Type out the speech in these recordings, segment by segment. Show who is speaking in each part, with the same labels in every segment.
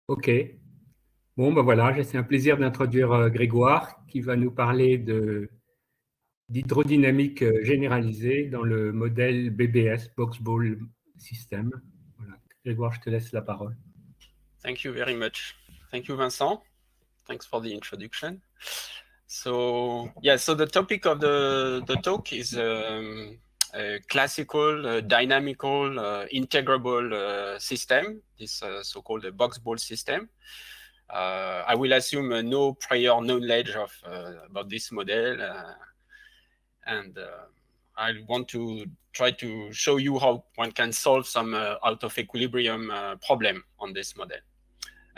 Speaker 1: Ok. Bon, ben voilà, c'est un plaisir d'introduire Grégoire qui va nous parler d'hydrodynamique généralisée dans le modèle BBS, Box Ball System. Voilà. Grégoire, je te laisse la parole.
Speaker 2: Thank you very much. Thank you, Vincent. Thanks for the introduction. So, yeah, so the topic of the talk is a classical, dynamical, integrable system, this so-called box ball system. I will assume no prior knowledge of about this model, and I want to try to show you how one can solve some out of equilibrium problem on this model.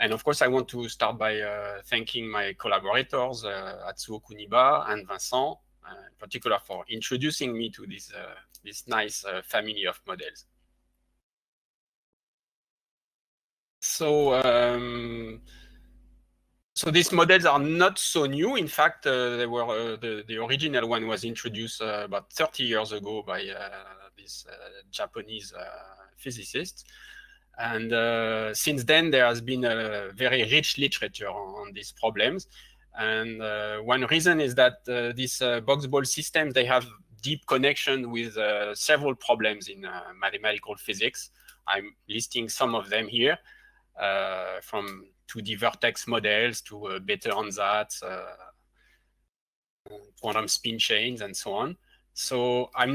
Speaker 2: And of course, I want to start by thanking my collaborators, Atsuo Kuniba and Vincent, in particular for introducing me to this nice family of models. So these models are not so new. In fact, they were the original one was introduced about 30 years ago by this Japanese physicist. And since then, there has been a very rich literature on these problems. And one reason is that these box ball systems, they have deep connection with several problems in mathematical physics. I'm listing some of them here, from 2D vertex models to Bethe-Ansatz, quantum spin chains, and so on. So I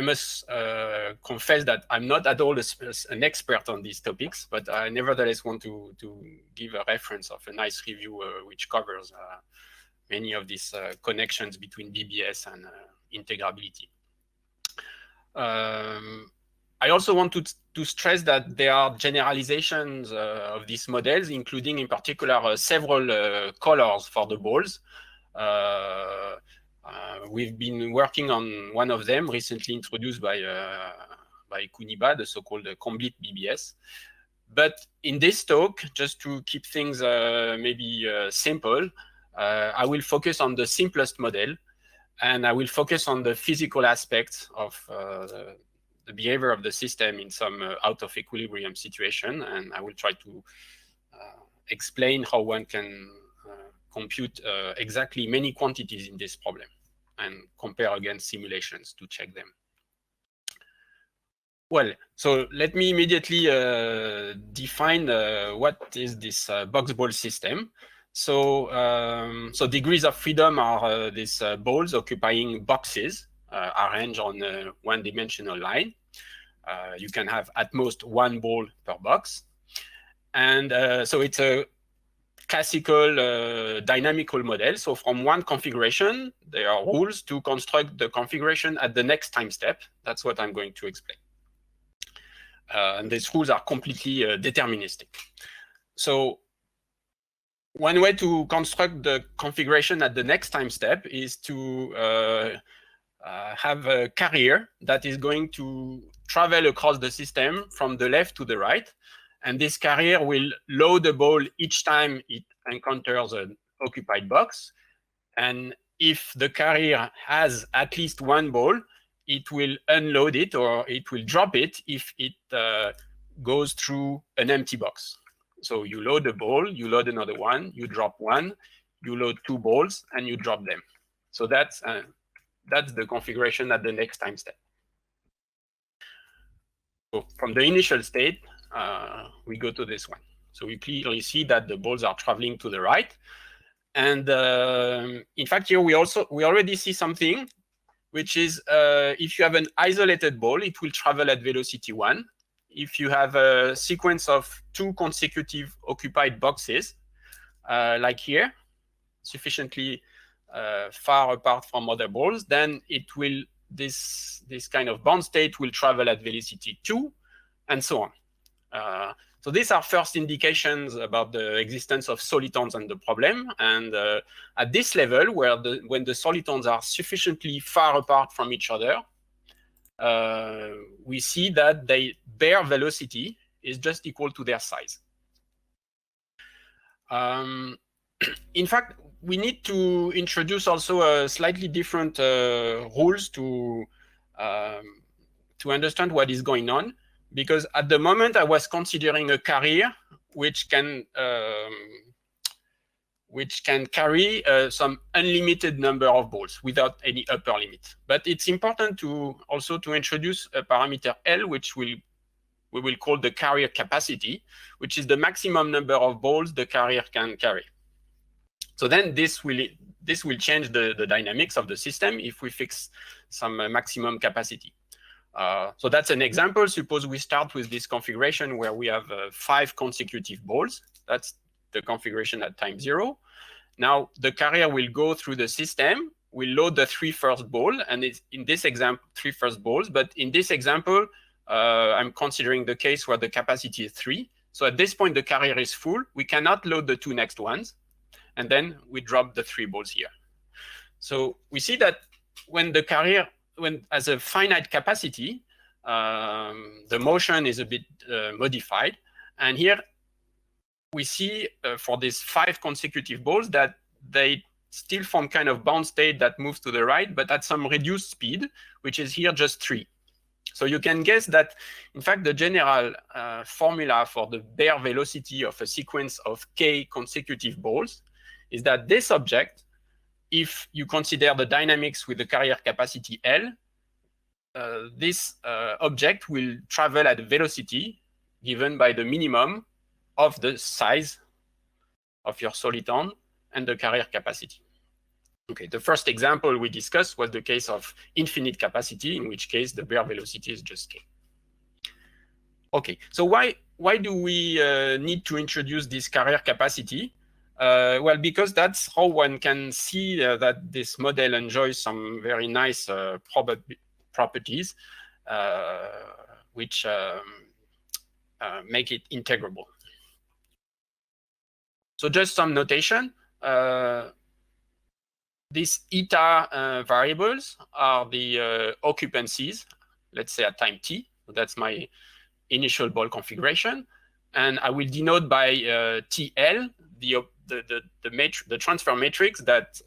Speaker 2: must confess that I'm not at all an expert on these topics, but I nevertheless want to give a reference of a nice review which covers many of these connections between BBS and integrability. I also want to stress that there are generalizations of these models, including in particular several colors for the balls. We've been working on one of them recently introduced by Kuniba, the so-called complete BBS. But in this talk, just to keep things maybe simple, I will focus on the simplest model, and I will focus on the physical aspects of the behavior of the system in some out of equilibrium situation, and I will try to explain how one can compute exactly many quantities in this problem and compare against simulations to check them. Well, so let me immediately define what is this box ball system. So, so degrees of freedom are these balls occupying boxes arranged on a one-dimensional line. You can have at most one ball per box. And so it's a classical dynamical model. So from one configuration, there are rules to construct the configuration at the next time step. That's what I'm going to explain. And these rules are completely deterministic. So one way to construct the configuration at the next time step is to have a carrier that is going to travel across the system from the left to the right. And this carrier will load the ball each time it encounters an occupied box. And if the carrier has at least one ball, it will unload it or it will drop it if it goes through an empty box. So you load a ball, you load another one, you drop one, you load two balls, and you drop them. So that's the configuration at the next time step. So from the initial state, we go to this one. So we clearly see that the balls are traveling to the right. And in fact, here we already see something, which is if you have an isolated ball, it will travel at velocity 1. If you have a sequence of 2 consecutive occupied boxes, like here, sufficiently far apart from other balls, then it will this kind of bound state will travel at velocity 2, and so on. So these are first indications about the existence of solitons and the problem. And at this level, when the solitons are sufficiently far apart from each other, we see that their velocity is just equal to their size. In fact, we need to introduce also a slightly different rules to understand what is going on. Because at the moment I was considering a carrier which can carry some unlimited number of balls without any upper limit. But it's important to also to introduce a parameter L, which we will call the carrier capacity, which is the maximum number of balls the carrier can carry. So then this will change the dynamics of the system if we fix some maximum capacity. So that's an example. Suppose we start with this configuration where we have 5 consecutive balls. That's the configuration at time 0. Now the carrier will go through the system, will load the 3 first balls, and it's in this example 3 first balls. But in this example, I'm considering the case where the capacity is 3. So at this point, the carrier is full. We cannot load the 2 next ones. And then we drop the 3 balls here. So we see that when the carrier, has a finite capacity, the motion is a bit modified. And here we see for these 5 consecutive balls that they still form kind of bound state that moves to the right, but at some reduced speed, which is here just 3. So you can guess that, in fact, the general formula for the bare velocity of a sequence of k consecutive balls is that this object, if you consider the dynamics with the carrier capacity L, this object will travel at a velocity given by the minimum of the size of your soliton and the carrier capacity. Okay, the first example we discussed was the case of infinite capacity, in which case the bare velocity is just k. Okay, so why do we need to introduce this carrier capacity? Well, because that's how one can see that this model enjoys some very nice properties, which make it integrable. So just some notation. These eta variables are the occupancies, let's say at time t. So that's my initial ball configuration. And I will denote by TL the transfer matrix that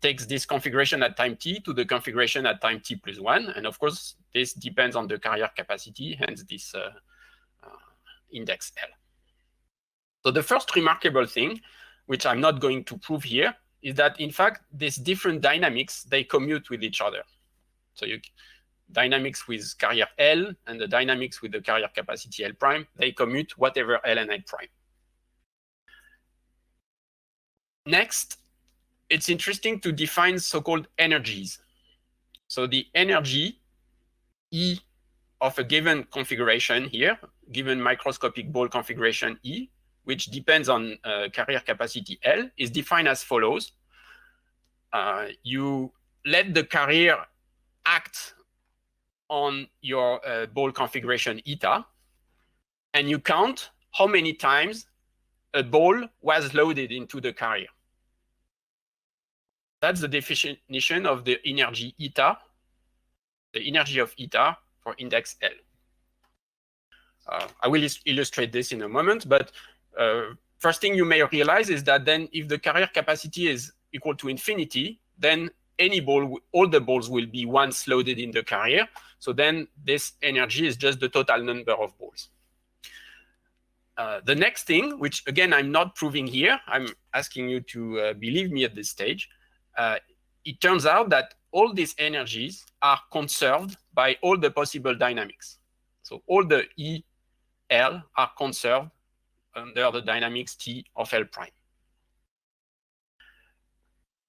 Speaker 2: takes this configuration at time t to the configuration at time t plus 1. And of course, this depends on the carrier capacity, hence this index L. So the first remarkable thing, which I'm not going to prove here, is that in fact, these different dynamics, they commute with each other. So dynamics with carrier L and the dynamics with the carrier capacity L prime, they commute whatever L and L prime. Next, it's interesting to define so-called energies. So the energy E of a given configuration here, given microscopic ball configuration E, which depends on carrier capacity L, is defined as follows. You let the carrier act on your ball configuration eta, and you count how many times a ball was loaded into the carrier. That's the definition of the energy eta, the energy of eta for index L. I will illustrate this in a moment, but first thing you may realize is that then if the carrier capacity is equal to infinity, then any ball, all the balls will be once loaded in the carrier. So then this energy is just the total number of balls. The next thing, which again, I'm not proving here, I'm asking you to believe me at this stage. It turns out that all these energies are conserved by all the possible dynamics. So all the E, L are conserved under the dynamics T of L prime.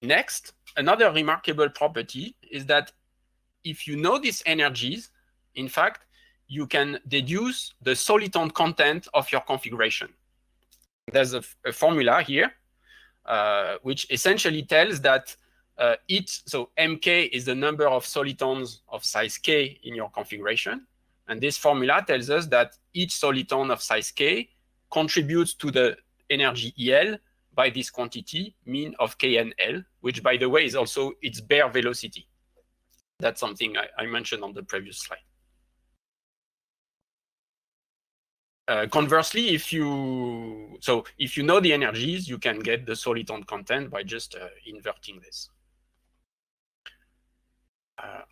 Speaker 2: Next, another remarkable property is that if you know these energies, in fact, you can deduce the soliton content of your configuration. There's a formula here, which essentially tells that so mk is the number of solitons of size k in your configuration. And this formula tells us that each soliton of size k contributes to the energy EL by this quantity, mean of k and L, which, by the way, is also its bare velocity. That's something I mentioned on the previous slide. Conversely, if you know the energies, you can get the soliton content by just inverting this.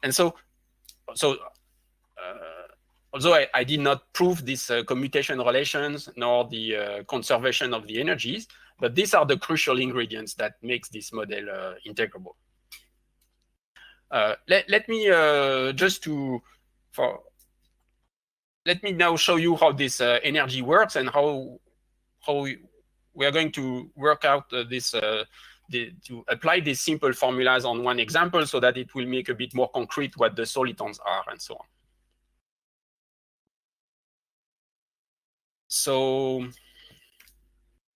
Speaker 2: And so although I did not prove this commutation relations nor the conservation of the energies, but these are the crucial ingredients that makes this model integrable. Let me let me now show you how this energy works and how we are going to work out to apply these simple formulas on one example so that it will make a bit more concrete what the solitons are and so on. So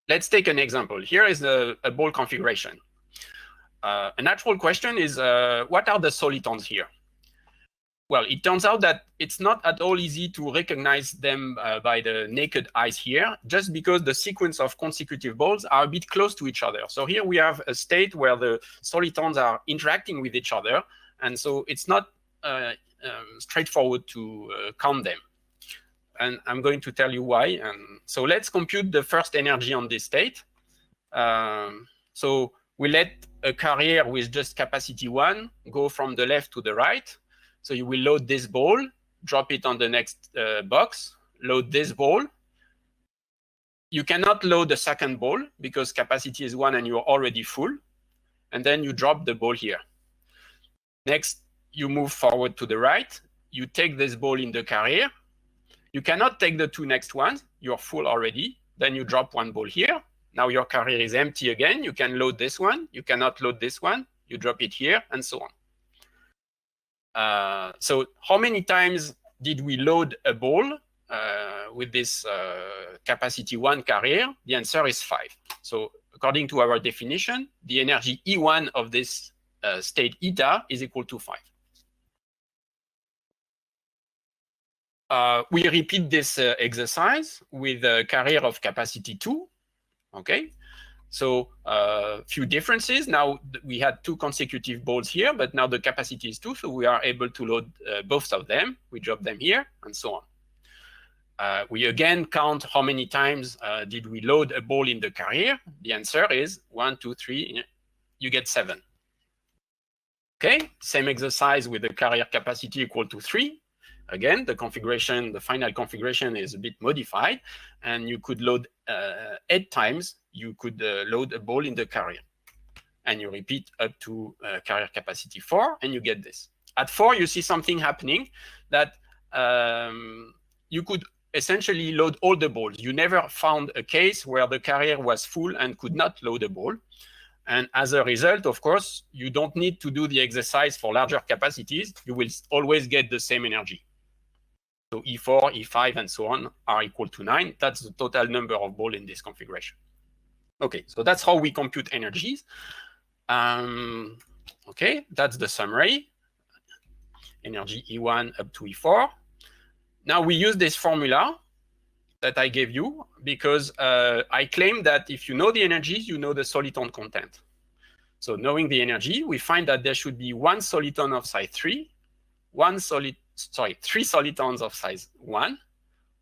Speaker 2: let's take an example. Here is a ball configuration. A natural question is, what are the solitons here? Well, it turns out that it's not at all easy to recognize them by the naked eyes here, just because the sequence of consecutive balls are a bit close to each other. So here we have a state where the solitons are interacting with each other, and so it's not straightforward to count them. And I'm going to tell you why. And so let's compute the first energy on this state. So we let a carrier with just capacity 1 go from the left to the right. So you will load this ball, drop it on the next box, load this ball. You cannot load the second ball because capacity is 1 and you're already full. And then you drop the ball here. Next, you move forward to the right. You take this ball in the carrier. You cannot take the 2 next ones. You're full already. Then you drop 1 ball here. Now your carrier is empty again. You can load this one. You cannot load this one. You drop it here, and so on. So how many times did we load a ball with this capacity 1 carrier? The answer is 5. So according to our definition, the energy E1 of this state eta is equal to 5. We repeat this exercise with a carrier of capacity 2. Okay, so a few differences. Now we had 2 consecutive balls here, but now the capacity is 2, so we are able to load both of them. We drop them here, and so on. We again count how many times did we load a ball in the carrier. The answer is 1, 2, 3. You get 7. Okay, same exercise with the carrier capacity equal to 3. Again, the configuration, the final configuration is a bit modified, and you could load 8 times. You could load a ball in the carrier, and you repeat up to carrier capacity 4, and you get this. At 4, you see something happening that you could essentially load all the balls. You never found a case where the carrier was full and could not load a ball. And as a result, of course, you don't need to do the exercise for larger capacities. You will always get the same energy. So E4, E5, and so on are equal to 9. That's the total number of balls in this configuration. Okay, so that's how we compute energies. Okay, that's the summary. Energy E1 up to E4. Now we use this formula that I gave you because I claim that if you know the energies, you know the soliton content. So knowing the energy, we find that there should be 1 soliton of size 3, 3 solitons of size 1,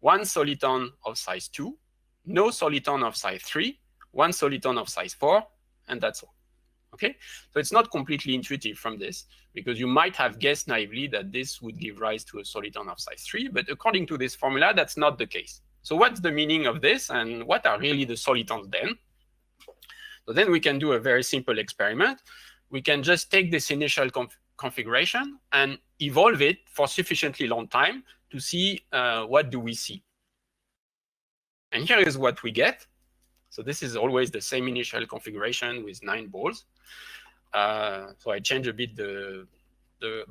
Speaker 2: 1 soliton of size 2, no soliton of size 3, 1 soliton of size 4, and that's all. Okay, so it's not completely intuitive from this, because you might have guessed naively that this would give rise to a soliton of size 3, but according to this formula, that's not the case. So what's the meaning of this, and what are really the solitons then? So then we can do a very simple experiment. We can just take this initial configuration and evolve it for sufficiently long time to see what do we see. And here is what we get. So this is always the same initial configuration with 9 balls. So I change a bit the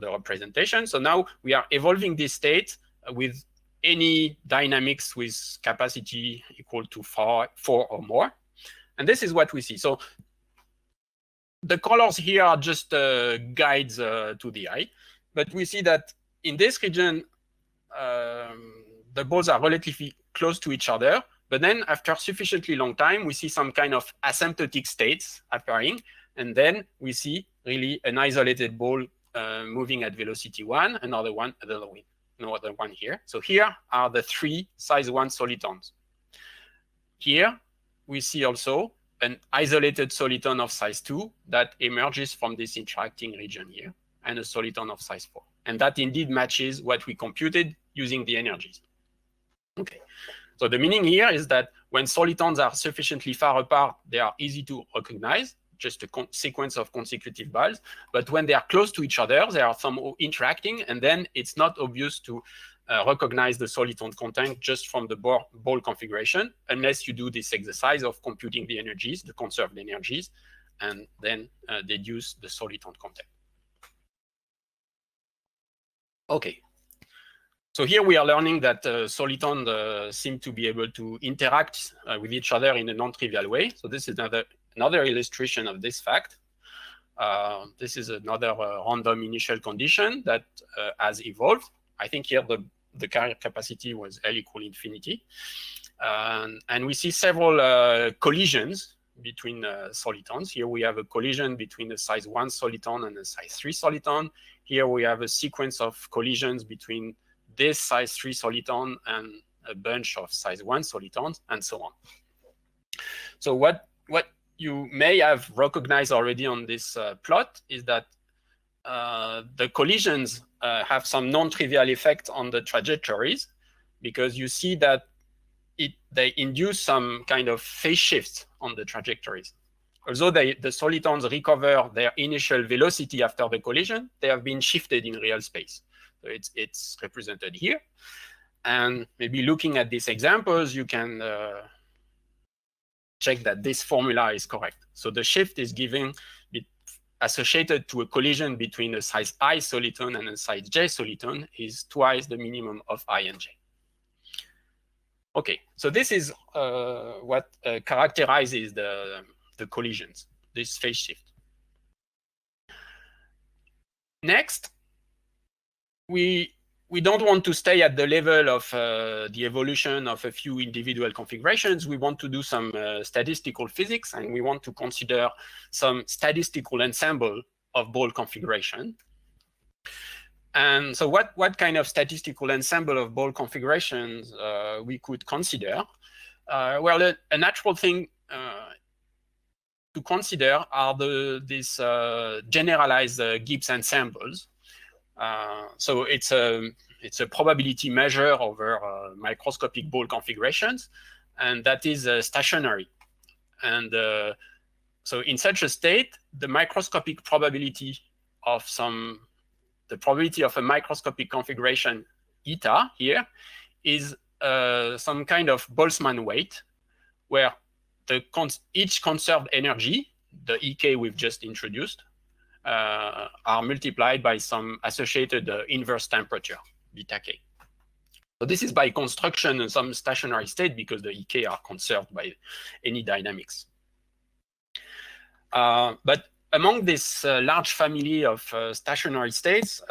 Speaker 2: representation. So now we are evolving this state with any dynamics with capacity equal to 4 or more. And this is what we see. So the colors here are just guides to the eye. But we see that in this region, the balls are relatively close to each other. But then after sufficiently long time, we see some kind of asymptotic states appearing. And then we see really an isolated ball moving at velocity 1, another one, no other one here. So here are the 3 size 1 solitons. Here we see also an isolated soliton of size 2 that emerges from this interacting region here, and a soliton of size 4. And that indeed matches what we computed using the energies. Okay, so the meaning here is that when solitons are sufficiently far apart, they are easy to recognize, just a sequence of consecutive balls. But when they are close to each other, they are somehow interacting, and then it's not obvious to recognize the soliton content just from the ball configuration, unless you do this exercise of computing the energies, the conserved energies, and then deduce the soliton content. Okay. So here we are learning that solitons seem to be able to interact with each other in a non-trivial way. So this is another illustration of this fact. This is another random initial condition that has evolved. I think here the carrier capacity was L equal infinity. And we see several collisions between solitons. Here we have a collision between a size 1 soliton and a size 3 soliton. Here we have a sequence of collisions between this size 3 soliton and a bunch of size 1 solitons, and so on. So what you may have recognized already on this plot is that the collisions have some non-trivial effect on the trajectories, because you see that they induce some kind of phase shifts on the trajectories. Although the solitons recover their initial velocity after the collision, they have been shifted in real space. So it's represented here. And maybe looking at these examples, you can check that this formula is correct. So the shift is associated to a collision between a size I soliton and a size J soliton is twice the minimum of I and J. Okay, so this is what characterizes the collisions, this phase shift. Next, we don't want to stay at the level of the evolution of a few individual configurations. We want to do some statistical physics, and we want to consider some statistical ensemble of ball configuration. And so what kind of statistical ensemble of ball configurations we could consider? Well, a natural thing to consider are these generalized Gibbs ensembles. So it's a probability measure over microscopic ball configurations, and that is stationary. And so in such a state, the microscopic probability of the probability of a microscopic configuration eta here is some kind of Boltzmann weight, where each conserved energy, the EK we've just introduced, are multiplied by some associated inverse temperature, beta K. So this is by construction in some stationary state, because the EK are conserved by any dynamics. But among this large family of stationary states,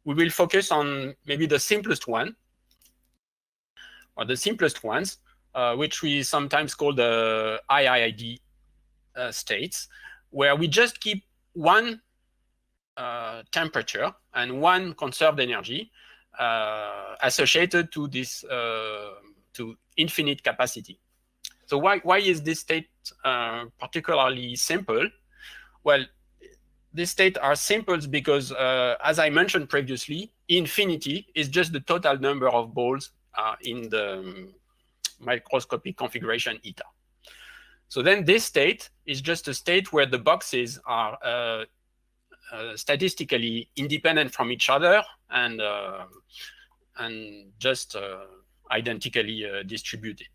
Speaker 2: we will focus on maybe the simplest one, or the simplest ones, which we sometimes call the IIID states, where we just keep one temperature and one conserved energy associated to this to infinite capacity. So why is this state particularly simple? Well, these states are simple because, as I mentioned previously, infinity is just the total number of balls in the microscopic configuration eta. So then this state is just a state where the boxes are statistically independent from each other and just identically distributed.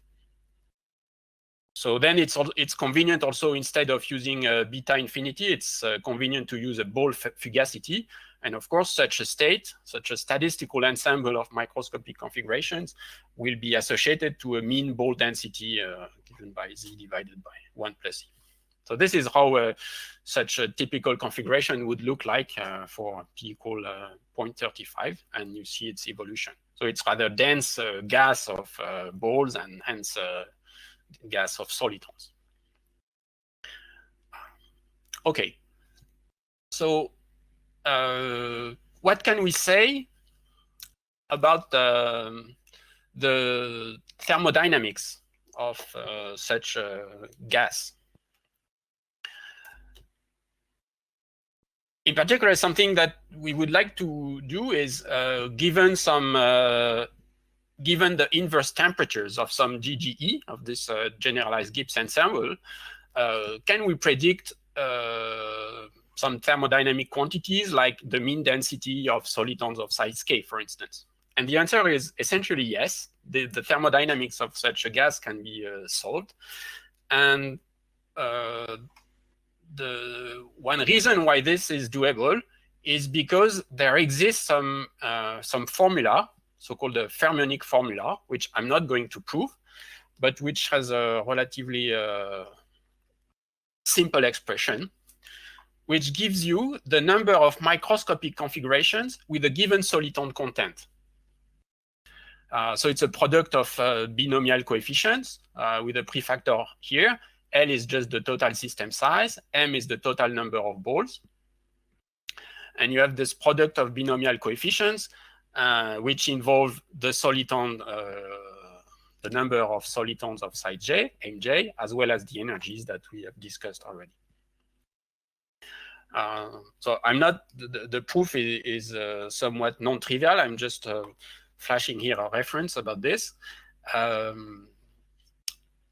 Speaker 2: So then it's convenient also, instead of using beta infinity, it's convenient to use a ball fugacity. And of course, such a state, such a statistical ensemble of microscopic configurations will be associated to a mean ball density given by Z divided by 1 plus E. So this is how such a typical configuration would look like for P equal 0.35, and you see its evolution. So it's rather dense gas of balls, and hence gas of solitons. Okay, so what can we say about the thermodynamics of such a gas? in particular, something that we would like to do is, given the inverse temperatures of some GGE, of this generalized Gibbs ensemble, can we predict some thermodynamic quantities like the mean density of solitons of size k, for instance? And the answer is essentially yes. The thermodynamics of such a gas can be solved. And the one reason why this is doable is because there exists some formula, so-called the fermionic formula, which I'm not going to prove, but which has a relatively simple expression, which gives you the number of microscopic configurations with a given soliton content. So it's a product of binomial coefficients with a prefactor here. L is just the total system size, M is the total number of balls. And you have this product of binomial coefficients, which involve the soliton, the number of solitons of size J, Mj, as well as the energies that we have discussed already. So I'm not, the proof is somewhat non-trivial. I'm just flashing here a reference about this.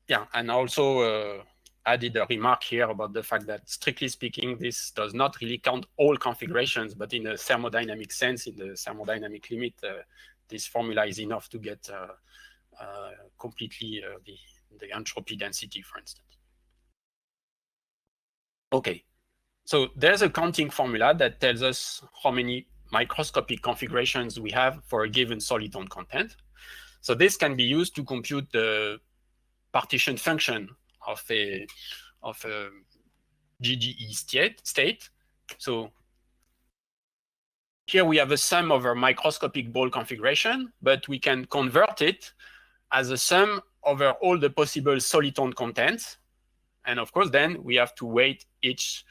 Speaker 2: Yeah, and also added a remark here about the fact that, strictly speaking, this does not really count all configurations, but in a thermodynamic sense, in the thermodynamic limit, this formula is enough to get completely the entropy density, for instance. Okay, so there's a counting formula that tells us how many microscopic configurations we have for a given soliton content. So this can be used to compute the partition function of a GGE state. So here we have a sum over microscopic ball configuration, but we can convert it as a sum over all the possible soliton contents. And of course, then we have to weight each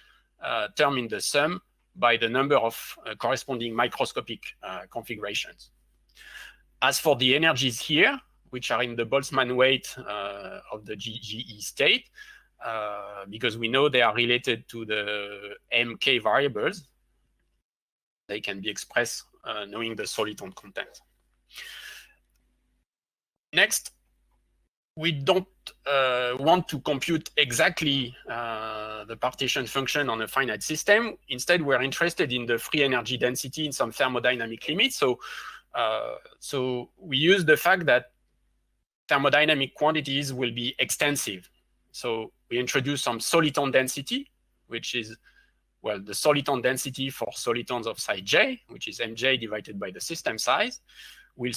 Speaker 2: term in the sum by the number of corresponding microscopic configurations. As for the energies here, which are in the Boltzmann weight of the GGE state, because we know they are related to the MK variables, they can be expressed knowing the soliton content. Next, we don't want to compute exactly the partition function on a finite system. Instead, we're interested in the free energy density in some thermodynamic limit. So we use the fact that thermodynamic quantities will be extensive. So we introduce some soliton density, which is, well, the soliton density for solitons of size J, which is Mj divided by the system size. We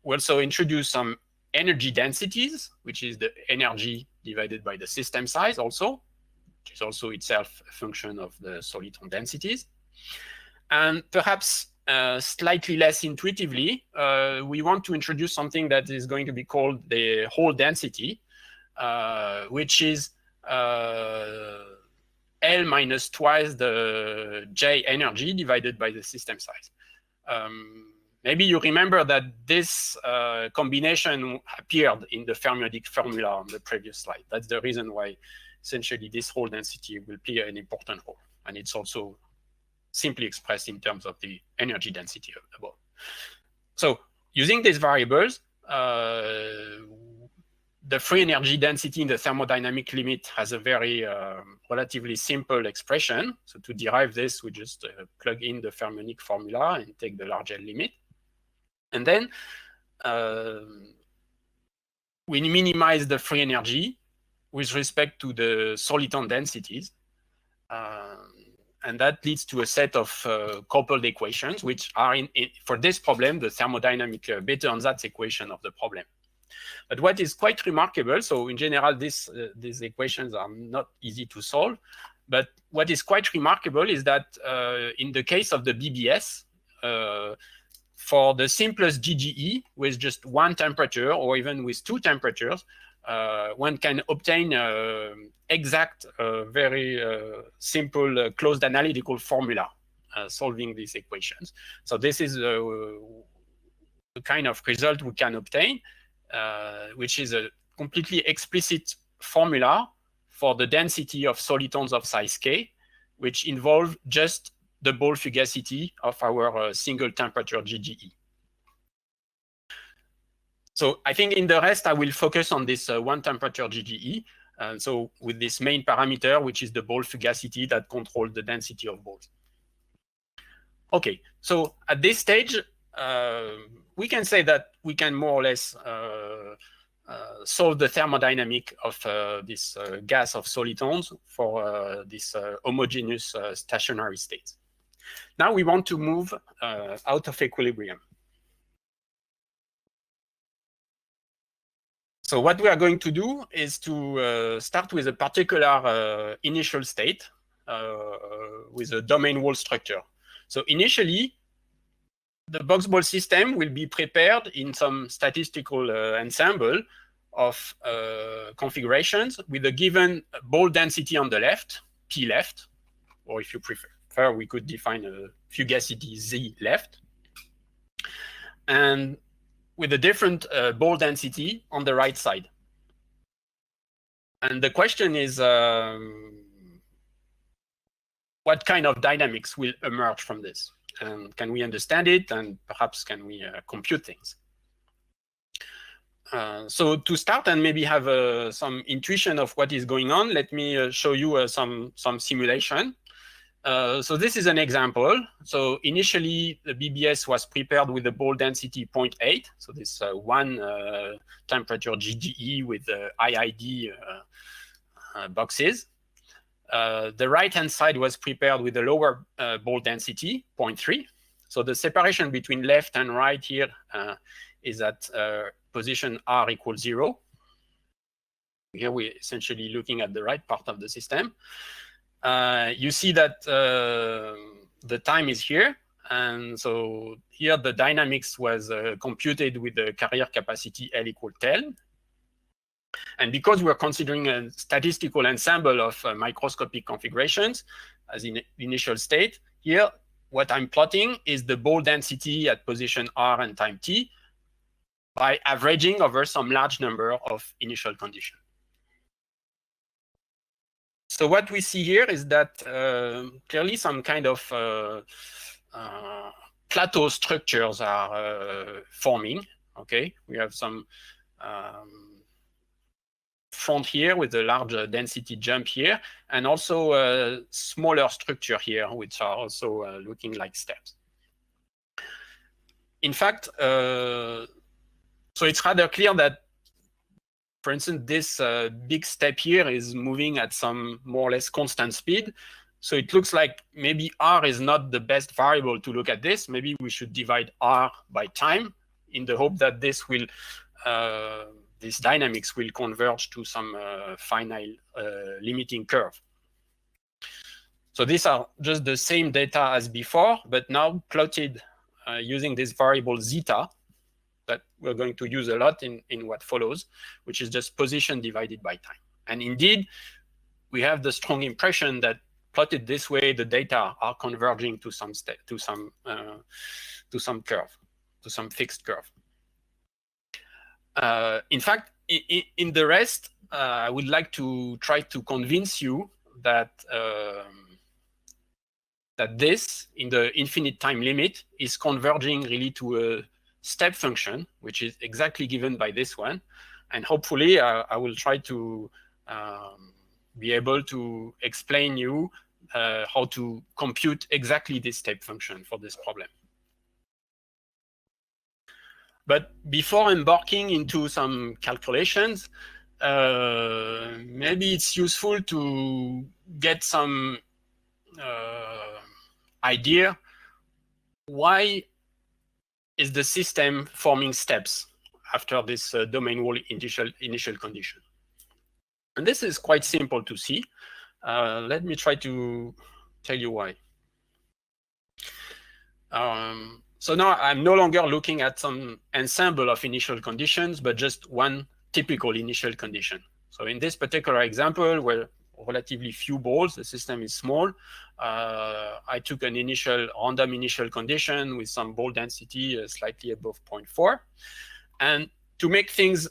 Speaker 2: also introduce some energy densities, which is the energy divided by the system size also, which is also itself a function of the soliton densities. And perhaps slightly less intuitively, we want to introduce something that is going to be called the Hall density, which is L minus twice the J energy divided by the system size. Maybe you remember that this combination appeared in the fermionic formula on the previous slide. That's the reason why essentially this Hall density will play an important role. And it's also simply expressed in terms of the energy density above. So using these variables, the free energy density in the thermodynamic limit has a very relatively simple expression. So to derive this, we just plug in the fermionic formula and take the large L limit. And then we minimize the free energy with respect to the soliton densities. And that leads to a set of coupled equations, which are, for this problem, the thermodynamic Bethe-Ansatz equation of the problem. But what is quite remarkable, so in general, these equations are not easy to solve, but what is quite remarkable is that in the case of the BBS, for the simplest GGE with just one temperature or even with two temperatures, one can obtain exact, very simple closed analytical formula solving these equations. So this is the kind of result we can obtain, which is a completely explicit formula for the density of solitons of size k, which involve just the Ball fugacity of our single temperature GGE. So I think in the rest, I will focus on this one temperature GGE. So with this main parameter, which is the Ball fugacity that controls the density of balls. Okay, so at this stage, we can say that we can more or less solve the thermodynamic of this gas of solitons for this homogeneous stationary state. Now we want to move out of equilibrium. So what we are going to do is to start with a particular initial state with a domain wall structure. So initially, the box ball system will be prepared in some statistical ensemble of configurations with a given ball density on the left, P left, or if you prefer, we could define a fugacity Z left, and with a different ball density on the right side. And the question is, what kind of dynamics will emerge from this? And can we understand it? And perhaps can we compute things? So to start and maybe have some intuition of what is going on, let me show you some simulation. So this is an example. So initially, the BBS was prepared with a ball density 0.8. So this one temperature GGE with IID boxes. The right-hand side was prepared with a lower ball density, 0.3. So the separation between left and right here is at position R equals 0. Here we're essentially looking at the right part of the system. You see that the time is here. And so here the dynamics was computed with the carrier capacity L equal 10. And because we're considering a statistical ensemble of microscopic configurations as in initial state, here what I'm plotting is the ball density at position R and time t by averaging over some large number of initial conditions. So what we see here is that clearly some kind of plateau structures are forming. Okay, we have some front here with a large density jump here, and also a smaller structure here, which are also looking like steps. In fact, so it's rather clear that, for instance, this big step here is moving at some more or less constant speed. So it looks like maybe R is not the best variable to look at this. Maybe we should divide R by time in the hope that this will these dynamics will converge to some finite limiting curve. So these are just the same data as before, but now plotted using this variable zeta that we're going to use a lot in what follows, which is just position divided by time. And indeed, we have the strong impression that plotted this way, the data are converging to some curve, to some fixed curve. In fact, in the rest, I would like to try to convince you that that this, in the infinite time limit, is converging really to a step function, which is exactly given by this one. And hopefully, I will try to be able to explain you how to compute exactly this step function for this problem. But before embarking into some calculations, maybe it's useful to get some idea why is the system forming steps after this domain wall initial condition. And this is quite simple to see. Let me try to tell you why. So now I'm no longer looking at some ensemble of initial conditions, but just one typical initial condition. So in this particular example, where relatively few balls, the system is small, I took an random initial condition with some ball density slightly above 0.4. And to make things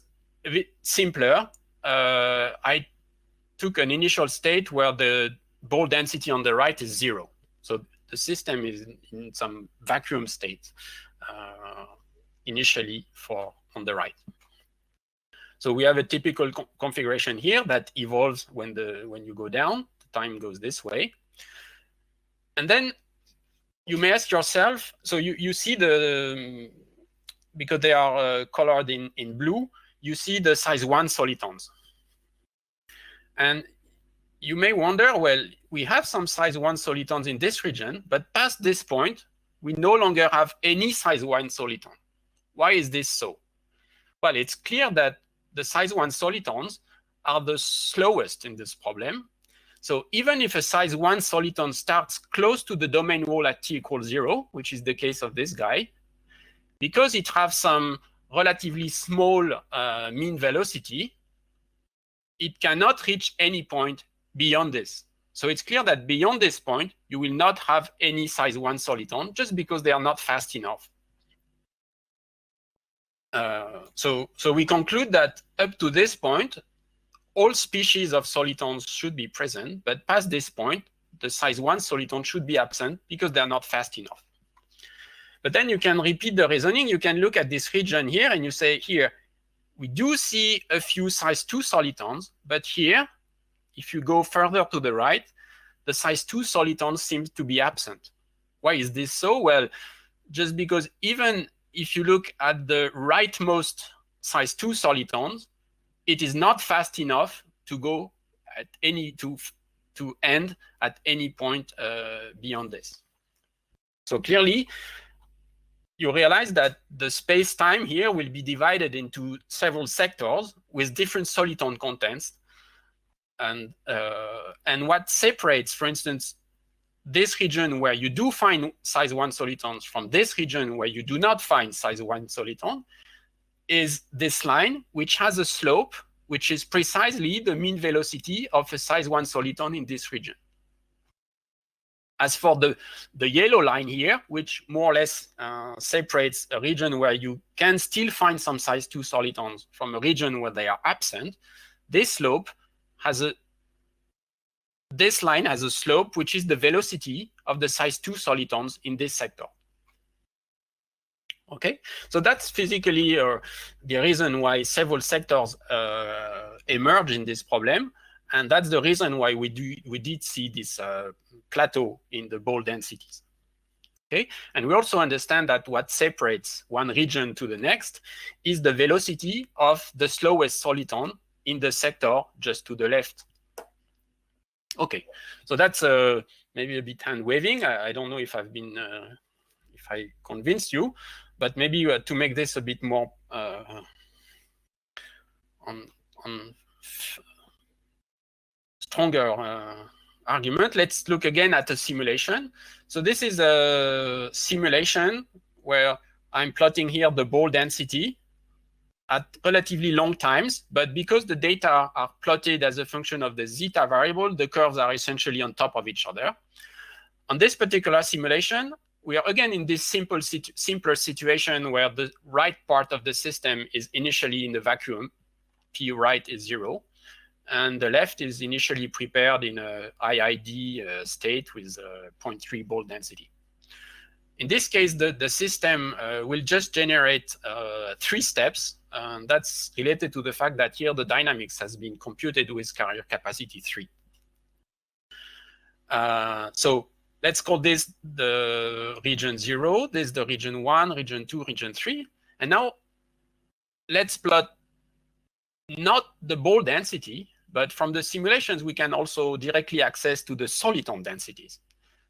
Speaker 2: a bit simpler, I took an initial state where the ball density on the right is 0. So the system is in some vacuum state initially on the right. So we have a typical configuration here that evolves when you go down. The time goes this way. And then you may ask yourself, so you see because they are colored in blue, you see the size 1 solitons. And you may wonder, well, we have some size 1 solitons in this region, but past this point, we no longer have any size 1 soliton. Why is this so? Well, it's clear that the size 1 solitons are the slowest in this problem. So even if a size 1 soliton starts close to the domain wall at t equals 0, which is the case of this guy, because it has some relatively small mean velocity, it cannot reach any point beyond this. So it's clear that beyond this point, you will not have any size 1 soliton just because they are not fast enough. So we conclude that up to this point, all species of solitons should be present, but past this point, the size 1 soliton should be absent because they're not fast enough. But then you can repeat the reasoning. You can look at this region here and you say, here, we do see a few size 2 solitons, but here, if you go further to the right, the size 2 solitons seem to be absent. Why is this so? Well, just because even if you look at the rightmost size 2 solitons, it is not fast enough to go at to end at any point beyond this. So clearly, you realize that the space-time here will be divided into several sectors with different soliton contents. And what separates, for instance, this region where you do find size 1 solitons from this region where you do not find size 1 soliton is this line, which has a slope, which is precisely the mean velocity of a size 1 soliton in this region. As for the yellow line here, which more or less separates a region where you can still find some size 2 solitons from a region where they are absent, this line has a slope which is the velocity of the size 2 solitons in this sector. Okay, so that's physically the reason why several sectors emerge in this problem. And that's the reason why we did see this plateau in the ball densities. Okay, and we also understand that what separates one region to the next is the velocity of the slowest soliton in the sector just to the left. Okay, so that's maybe a bit hand waving. I don't know if I've been, if I convinced you, but maybe to make this a bit more stronger argument, let's look again at a simulation. So this is a simulation where I'm plotting here the ball density at relatively long times, but because the data are plotted as a function of the zeta variable, the curves are essentially on top of each other. On this particular simulation, we are again in this simpler situation where the right part of the system is initially in the vacuum, P right is 0, and the left is initially prepared in a IID state with 0.3 ball density. In this case, the system will just generate 3 steps. And that's related to the fact that here the dynamics has been computed with carrier capacity 3. So let's call this the region 0. This is the region 1, region 2, region 3. And now let's plot not the ball density, but from the simulations, we can also directly access to the soliton densities.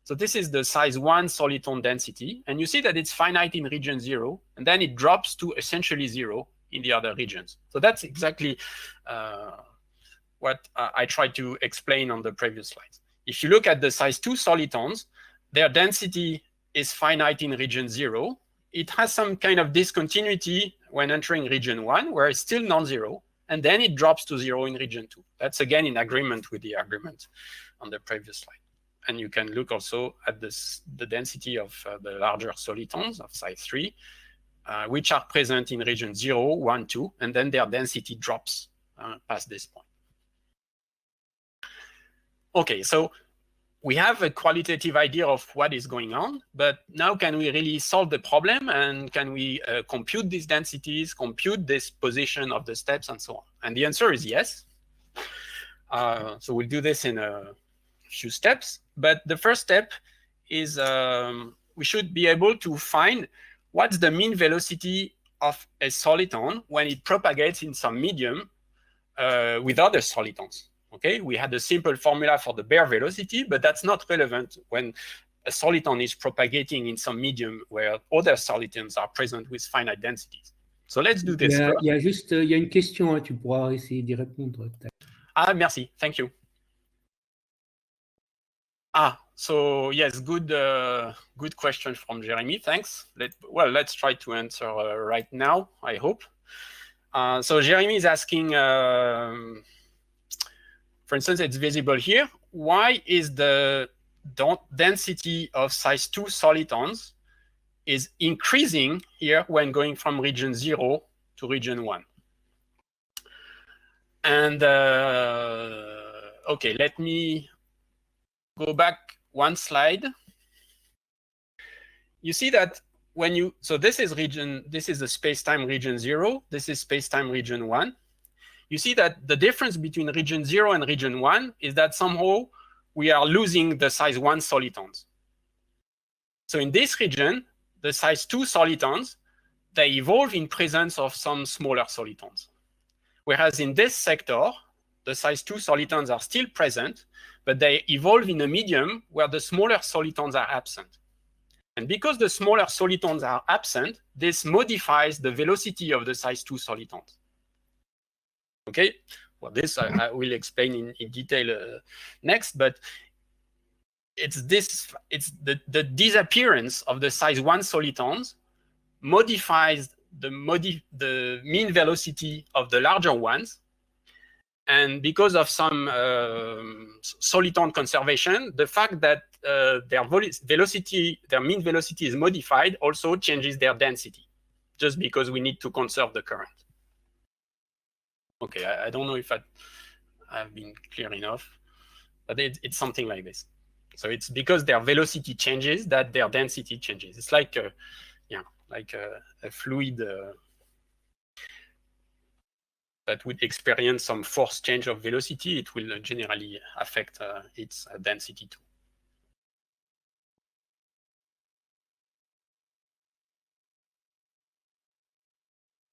Speaker 2: So this is the size 1 soliton density. And you see that it's finite in region 0, and then it drops to essentially 0 in the other regions. So that's exactly what I tried to explain on the previous slides. If you look at the size 2 solitons, their density is finite in region 0. It has some kind of discontinuity when entering region 1, where it's still non-zero, and then it drops to 0 in region 2. That's again in agreement with the argument on the previous slide. And you can look also at the density of the larger solitons of size 3, which are present in region 0, 1, 2, and then their density drops past this point. Okay, so we have a qualitative idea of what is going on, but now can we really solve the problem, and can we compute these densities, compute this position of the steps, and so on? And the answer is yes. So we'll do this in a few steps, but the first step is we should be able to find what's the mean velocity of a soliton when it propagates in some medium with other solitons. Okay, we had a simple formula for the bare velocity, but that's not relevant when a soliton is propagating in some medium where other solitons are present with finite densities. So let's do this.
Speaker 1: Il y a une question, hein, tu pourras essayer d'y répondre.
Speaker 2: Ah, merci, thank you. So yes, good question from Jeremy, thanks. Let's try to answer right now, I hope. So Jeremy is asking, for instance, it's visible here. Why is the density of size 2 solitons is increasing here when going from region 0 to region 1? And okay, let me go back one slide. You see that when you, so this is the space-time region 0, this is space-time region 1. You see that the difference between region 0 and region 1 is that somehow we are losing the size 1 solitons. So in this region, the size 2 solitons, they evolve in presence of some smaller solitons. Whereas in this sector, the size 2 solitons are still present, but they evolve in a medium where the smaller solitons are absent. And because the smaller solitons are absent, this modifies the velocity of the size 2 solitons. Okay, well, this I will explain in detail next, but it's the disappearance of the size 1 solitons modifies the mean velocity of the larger ones. And because of some soliton conservation, the fact that their mean velocity is modified also changes their density, just because we need to conserve the current. Okay, I don't know if I've been clear enough, but it's something like this. So it's because their velocity changes that their density changes. It's like a fluid that would experience some force change of velocity. It will generally affect its density too.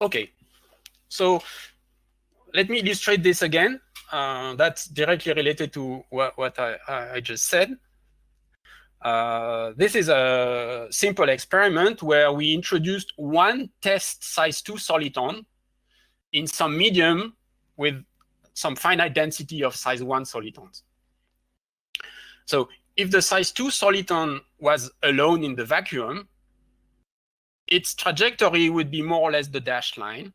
Speaker 2: Okay, so let me illustrate this again. That's directly related to what I just said. This is a simple experiment where we introduced one test size 2 soliton in some medium with some finite density of size 1 solitons. So if the size 2 soliton was alone in the vacuum, its trajectory would be more or less the dashed line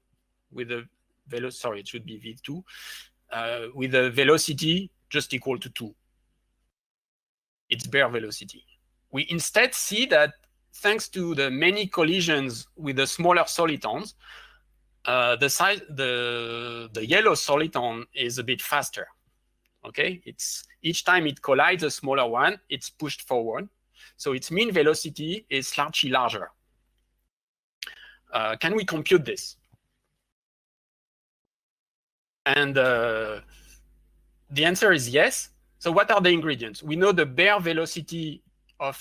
Speaker 2: with a velocity, sorry, it should be V2, with a velocity just equal to 2. Its bare velocity. We instead see that thanks to the many collisions with the smaller solitons, the yellow soliton is a bit faster. Okay, each time it collides a smaller one, it's pushed forward. So its mean velocity is slightly larger. Can we compute this? And the answer is yes. So what are the ingredients? We know the bare velocity of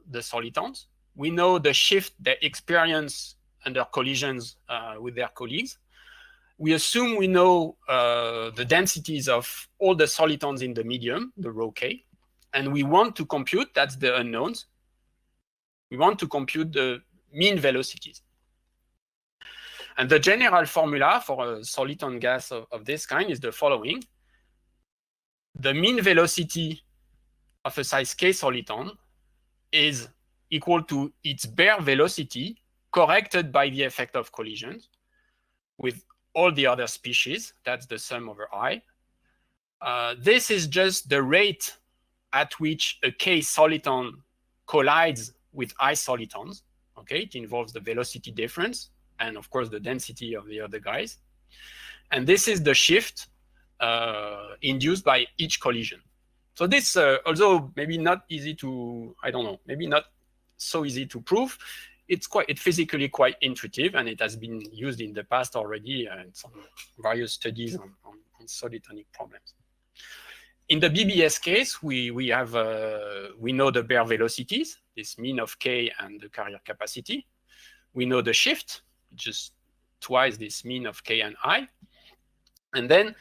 Speaker 2: the solitons. We know the shift they experience under collisions with their colleagues. We assume we know the densities of all the solitons in the medium, the rho k, and we want to compute, that's the unknowns, we want to compute the mean velocities. And the general formula for a soliton gas of this kind is the following. The mean velocity of a size k soliton is equal to its bare velocity corrected by the effect of collisions with all the other species. That's the sum over I. This is just the rate at which a k soliton collides with I solitons. Okay, it involves the velocity difference and of course the density of the other guys. And this is the shift induced by each collision. So this, although maybe not easy to, I don't know, maybe not so easy to prove, it's physically quite intuitive, and it has been used in the past already in some various studies on solitonic problems. In the BBS case, we know the bare velocities, this mean of k and the carrier capacity. We know the shift, just twice this mean of k and I. And then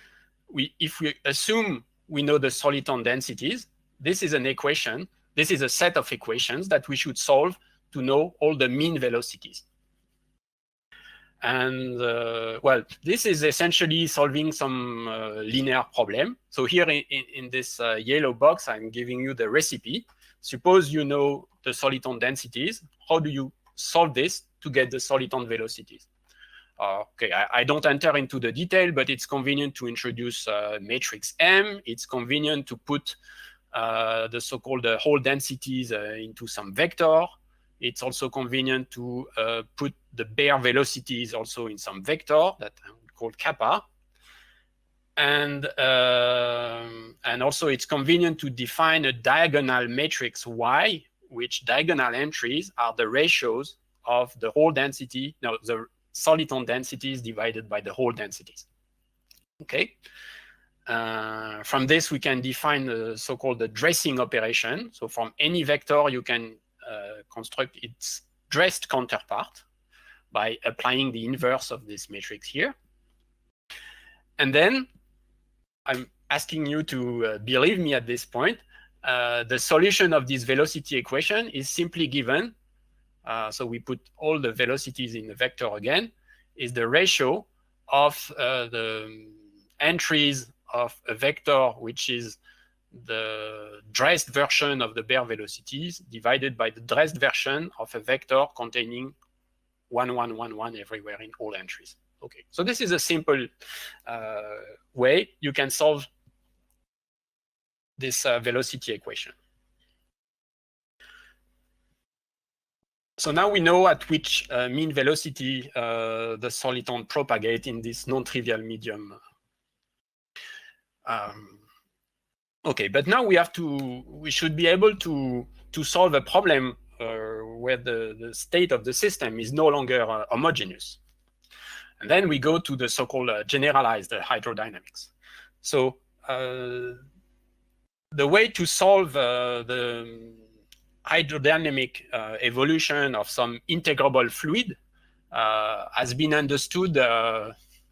Speaker 2: if we assume we know the soliton densities, this is an equation. This is a set of equations that we should solve to know all the mean velocities. And well, this is essentially solving some linear problem. So here in this yellow box, I'm giving you the recipe. Suppose you know the soliton densities. How do you solve this to get the soliton velocities? Okay, I don't enter into the detail, but it's convenient to introduce matrix M. It's convenient to put the so-called whole densities into some vector. It's also convenient to put the bare velocities also in some vector that I would call kappa. And also it's convenient to define a diagonal matrix Y, which diagonal entries are the ratios of the whole density, no, the soliton densities divided by the whole densities. Okay. From this, we can define the so-called dressing operation. So from any vector, you can construct its dressed counterpart by applying the inverse of this matrix here. And then I'm asking you to believe me at this point. The solution of this velocity equation is simply given. So we put all the velocities in the vector again, is the ratio of the entries of a vector, which is the dressed version of the bare velocities divided by the dressed version of a vector containing 1, 1, 1, 1 everywhere in all entries. Okay, so this is a simple way you can solve this velocity equation. So now we know at which mean velocity the soliton propagate in this non-trivial medium. Okay, but now we should be able to solve a problem where the state of the system is no longer homogeneous. And then we go to the so-called generalized hydrodynamics. So the way to solve the hydrodynamic evolution of some integrable fluid has been understood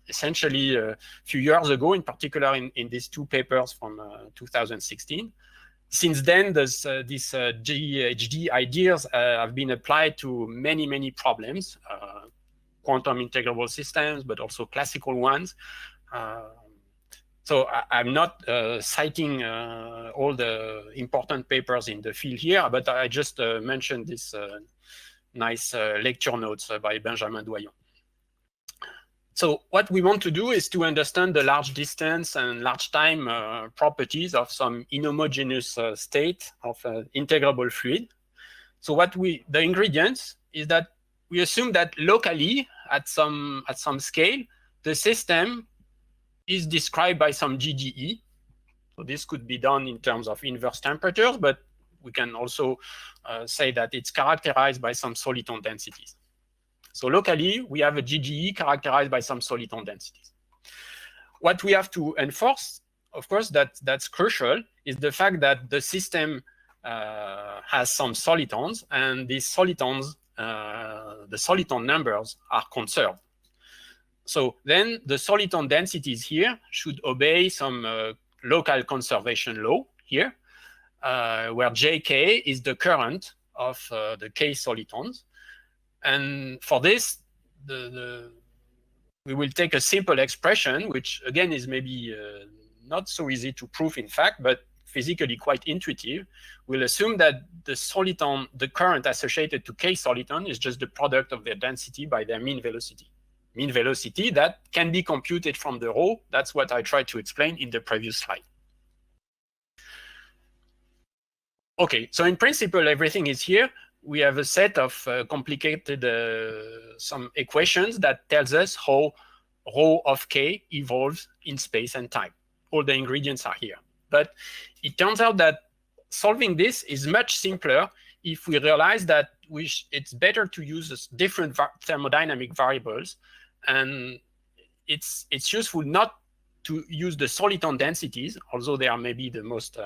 Speaker 2: essentially a few years ago, in particular in these two papers from 2016. Since then, these GHD ideas have been applied to many, many problems, quantum integrable systems, but also classical ones. So I'm not citing all the important papers in the field here, but I just mentioned this nice lecture notes by Benjamin Doyon. So what we want to do is to understand the large distance and large time properties of some inhomogeneous state of integrable fluid. So the ingredients is that we assume that locally at some scale, the system is described by some GGE. So this could be done in terms of inverse temperatures, but we can also say that it's characterized by some soliton densities. So locally, we have a GGE characterized by some soliton densities. What we have to enforce, of course, that's crucial, is the fact that the system has some solitons, and these solitons, the soliton numbers are conserved. So then the soliton densities here should obey some local conservation law here, where Jk is the current of the k solitons. And for this, we will take a simple expression, which again is maybe not so easy to prove in fact, but physically quite intuitive. We'll assume that the soliton, the current associated to k soliton is just the product of their density by their mean velocity. Mean velocity that can be computed from the rho. That's what I tried to explain in the previous slide. Okay, so in principle, everything is here. We have a set of complicated some equations that tells us how rho of k evolves in space and time. All the ingredients are here. But it turns out that solving this is much simpler if we realize that it's better to use different thermodynamic variables, and it's useful not to use the soliton densities, although they are maybe the most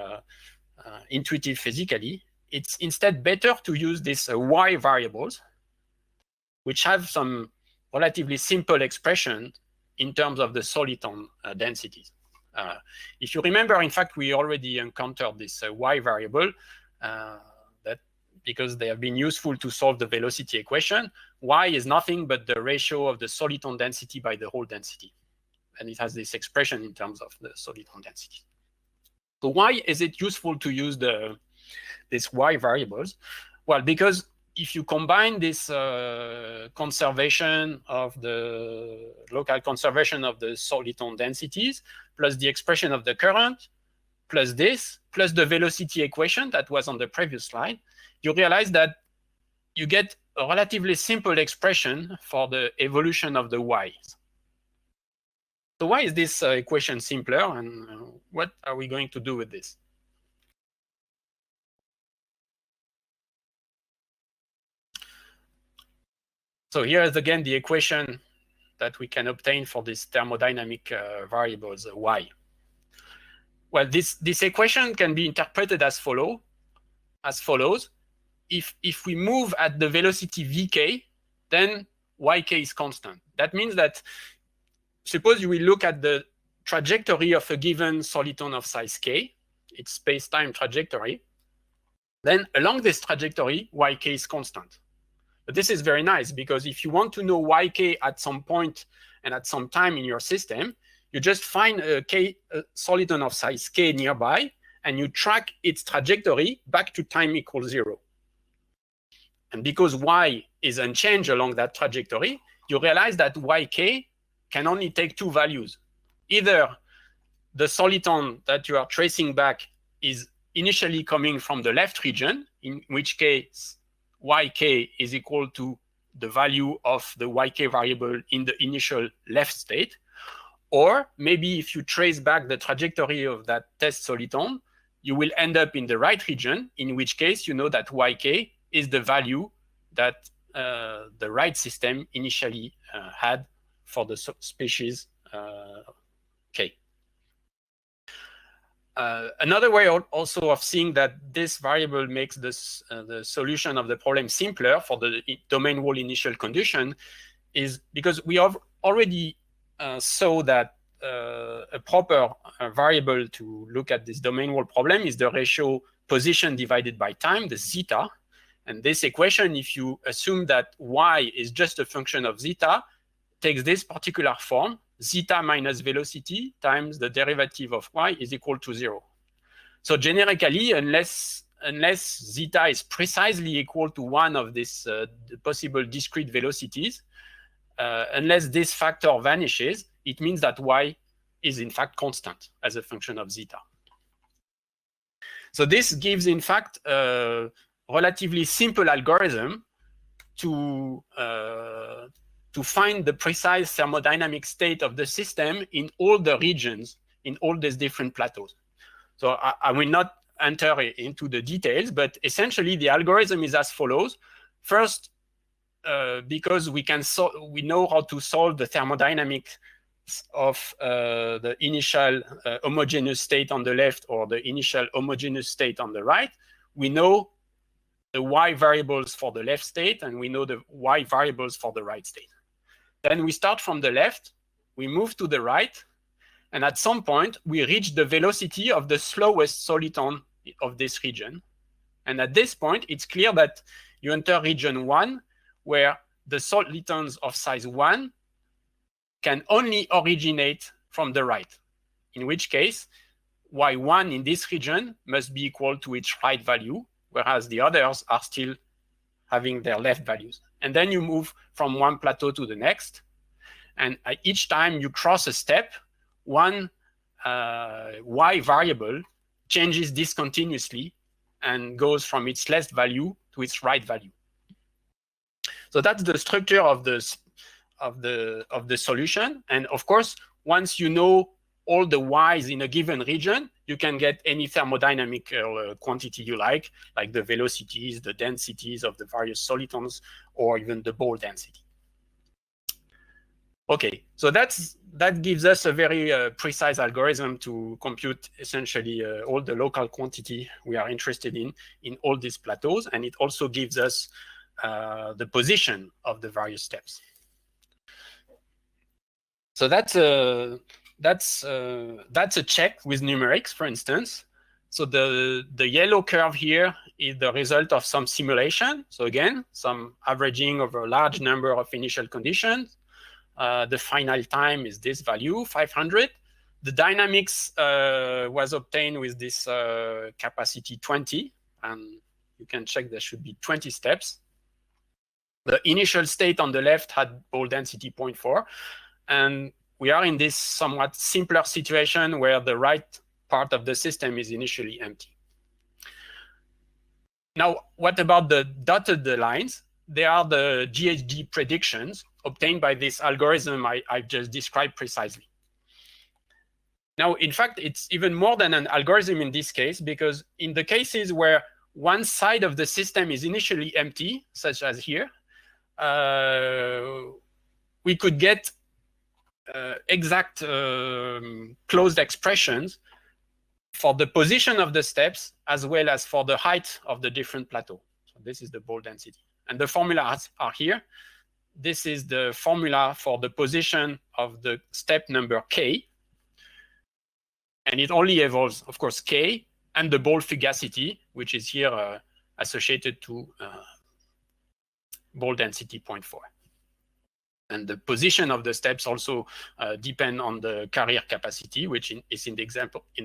Speaker 2: intuitive physically. It's instead better to use these y variables, which have some relatively simple expression in terms of the soliton densities. If you remember, in fact, we already encountered this y variable that because they have been useful to solve the velocity equation. Y is nothing but the ratio of the soliton density by the hole density. And it has this expression in terms of the soliton density. So why is it useful to use these y variables? Well, because if you combine this conservation of the local conservation of the soliton densities, plus the expression of the current, plus this, plus the velocity equation that was on the previous slide, you realize that you get a relatively simple expression for the evolution of the y's. So why is this equation simpler, and what are we going to do with this? So here is again the equation that we can obtain for these thermodynamic variables, y. Well, this equation can be interpreted as follows. If we move at the velocity vk, then yk is constant. That means that suppose you will look at the trajectory of a given soliton of size k, its space-time trajectory, then along this trajectory, yk is constant. But this is very nice, because if you want to know yk at some point and at some time in your system, you just find a soliton of size k nearby, and you track its trajectory back to time equals 0. And because y is unchanged along that trajectory, you realize that yk can only take two values. Either the soliton that you are tracing back is initially coming from the left region, in which case yk is equal to the value of the yk variable in the initial left state. Or maybe if you trace back the trajectory of that test soliton, you will end up in the right region, in which case you know that yk is the value that the right system initially had for the species k. Another way also of seeing that this variable makes this, the solution of the problem simpler for the domain wall initial condition is because we have already saw that a proper variable to look at this domain wall problem is the ratio position divided by time, the zeta. And this equation, if you assume that y is just a function of zeta, takes this particular form: zeta minus velocity times the derivative of y is equal to 0. So generically, unless zeta is precisely equal to one of these possible discrete velocities, unless this factor vanishes, it means that y is in fact constant as a function of zeta. So this gives in fact a relatively simple algorithm to find the precise thermodynamic state of the system in all the regions, in all these different plateaus. So I will not enter into the details, but essentially the algorithm is as follows. First, because we know how to solve the thermodynamics of the initial homogeneous state on the left or the initial homogeneous state on the right, we know the y variables for the left state, and we know the y variables for the right state. Then we start from the left, we move to the right, and at some point, we reach the velocity of the slowest soliton of this region. And at this point, it's clear that you enter region 1, where the solitons of size 1 can only originate from the right, in which case, y1 in this region must be equal to its right value, whereas the others are still having their left values. And then you move from one plateau to the next. And each time you cross a step, one y variable changes discontinuously and goes from its left value to its right value. So that's the structure of the solution. And of course, once you know all the y's in a given region, you can get any thermodynamic quantity you like the velocities, the densities of the various solitons, or even the Bol density. Okay, so that gives us a very precise algorithm to compute essentially all the local quantity we are interested in all these plateaus, and it also gives us the position of the various steps. So that's a check with numerics, for instance. So the yellow curve here is the result of some simulation. So again, some averaging over a large number of initial conditions. The final time is this value, 500. The dynamics was obtained with this capacity 20, and you can check there should be 20 steps. The initial state on the left had Bol density 0.4, and we are in this somewhat simpler situation where the right part of the system is initially empty. Now, what about the dotted lines? They are the GHD predictions obtained by this algorithm I just described precisely. Now, in fact, it's even more than an algorithm in this case, because in the cases where one side of the system is initially empty, such as here, we could get exact closed expressions for the position of the steps as well as for the height of the different plateaux. So this is the Bol density. And the formulas are here. This is the formula for the position of the step number k. And it only involves, of course, k and the Bol fugacity, which is here associated to Bol density 0.4. And the position of the steps also depend on the carrier capacity, which is in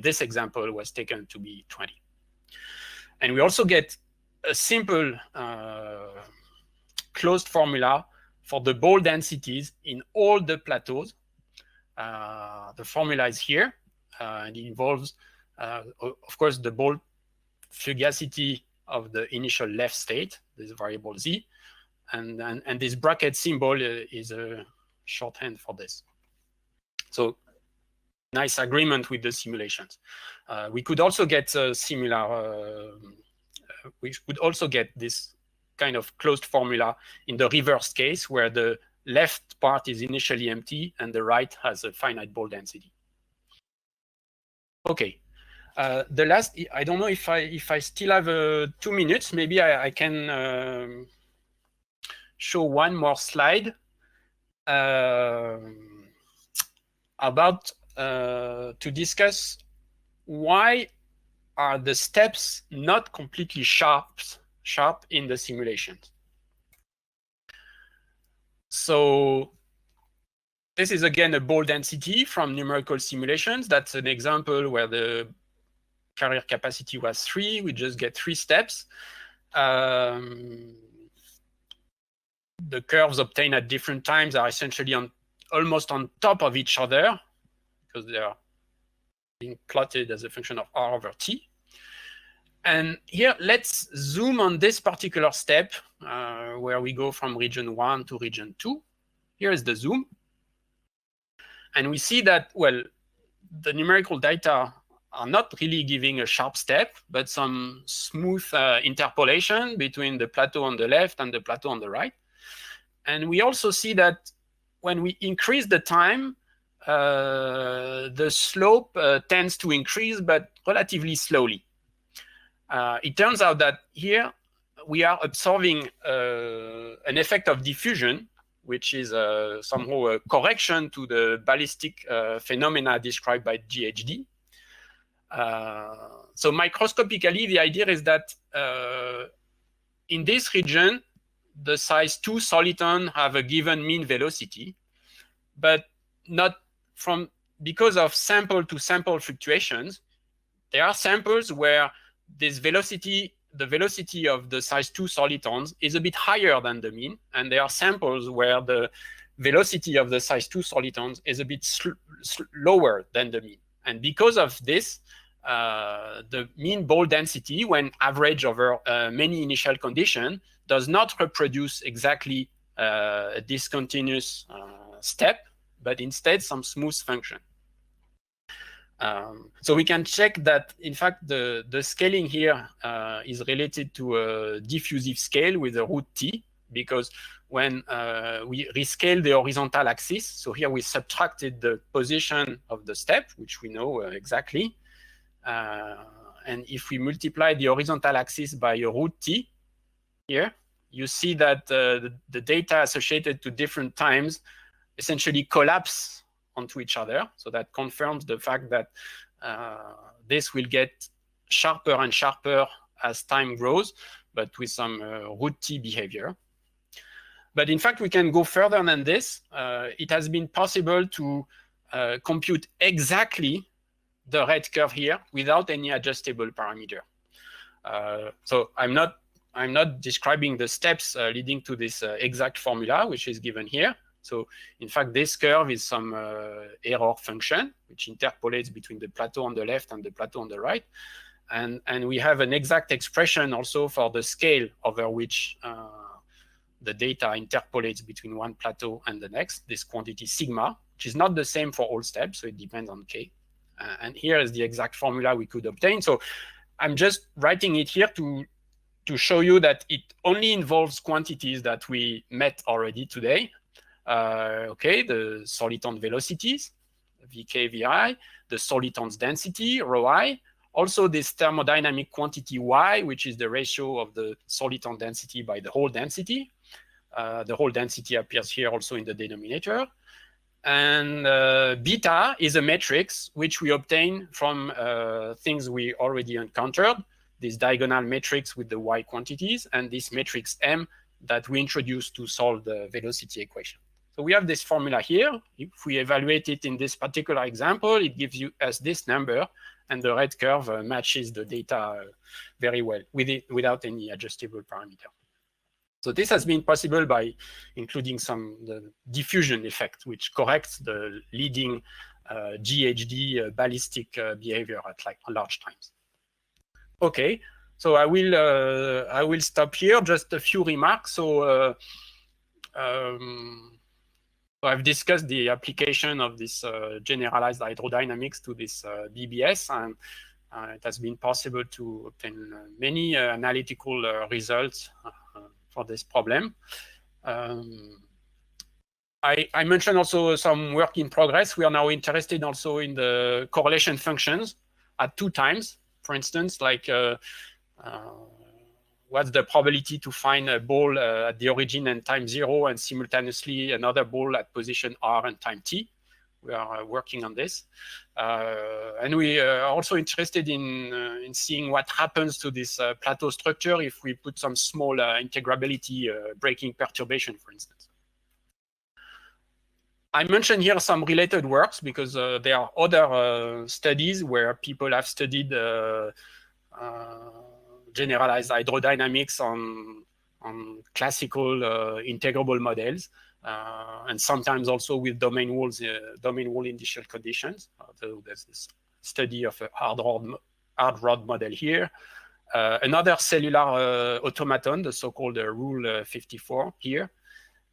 Speaker 2: this example was taken to be 20. And we also get a simple closed formula for the Bol densities in all the plateaus. The formula is here, and it involves, of course, the Bol fugacity of the initial left state, this variable z, and this bracket symbol is a shorthand for this. So nice agreement with the simulations. We could also get a similar, we could also get this kind of closed formula in the reverse case where the left part is initially empty and the right has a finite Bol density. Okay. The last, I don't know if I still have 2 minutes, maybe I can show one more slide about to discuss why are the steps not completely sharp in the simulations. So this is again a Bol density from numerical simulations. That's an example where the carrier capacity was 3. We just get 3 steps. The curves obtained at different times are essentially almost on top of each other because they are being plotted as a function of r over t. And here, let's zoom on this particular step where we go from region 1 to region 2. Here is the zoom. And we see that, well, the numerical data are not really giving a sharp step, but some smooth interpolation between the plateau on the left and the plateau on the right. And we also see that when we increase the time, the slope tends to increase, but relatively slowly. It turns out that here we are observing an effect of diffusion, which is somehow a correction to the ballistic phenomena described by GHD. So microscopically, the idea is that in this region, the size 2 soliton have a given mean velocity, but not from because of sample to sample fluctuations. There are samples where this velocity, the velocity of the size 2 solitons is a bit higher than the mean, and there are samples where the velocity of the size 2 solitons is a bit lower than the mean. And because of this, the mean Bol density, when averaged over many initial conditions, does not reproduce exactly a discontinuous step, but instead some smooth function. So we can check that, in fact, the scaling here is related to a diffusive scale with a root t, because when we rescale the horizontal axis, so here we subtracted the position of the step, which we know exactly. And if we multiply the horizontal axis by a root t here, you see that the data associated to different times essentially collapse onto each other. So that confirms the fact that this will get sharper and sharper as time grows, but with some root t behavior. But in fact, we can go further than this. It has been possible to compute exactly the red curve here without any adjustable parameter. So I'm not describing the steps leading to this exact formula, which is given here. So in fact, this curve is some error function, which interpolates between the plateau on the left and the plateau on the right. And we have an exact expression also for the scale over which the data interpolates between one plateau and the next, this quantity sigma, which is not the same for all steps, so it depends on k. And here is the exact formula we could obtain. So I'm just writing it here to show you that it only involves quantities that we met already today. Okay, the soliton velocities, Vk, Vi, the solitons density, rho I, also this thermodynamic quantity Y, which is the ratio of the soliton density by the hole density. The hole density appears here also in the denominator. And beta is a matrix which we obtain from things we already encountered, this diagonal matrix with the Y quantities, and this matrix M that we introduced to solve the velocity equation. So we have this formula here. If we evaluate it in this particular example, it gives us this number, and the red curve matches the data very well without any adjustable parameter. So this has been possible by including the diffusion effect, which corrects the leading GHD ballistic behavior at large times. Okay, so I will stop here. Just a few remarks. So I've discussed the application of this generalized hydrodynamics to this BBS, and it has been possible to obtain many analytical results for this problem. I mentioned also some work in progress. We are now interested also in the correlation functions at 2 times. For instance, like what's the probability to find a ball at the origin and time 0, and simultaneously another ball at position R and time t. We are working on this. And we are also interested in seeing what happens to this plateau structure if we put some small integrability breaking perturbation, for instance. I mentioned here some related works because there are other studies where people have studied generalized hydrodynamics on classical integrable models. And sometimes also with domain wall initial conditions. So there's this study of a hard rod model here. Another cellular automaton, the so-called Rule 54 here.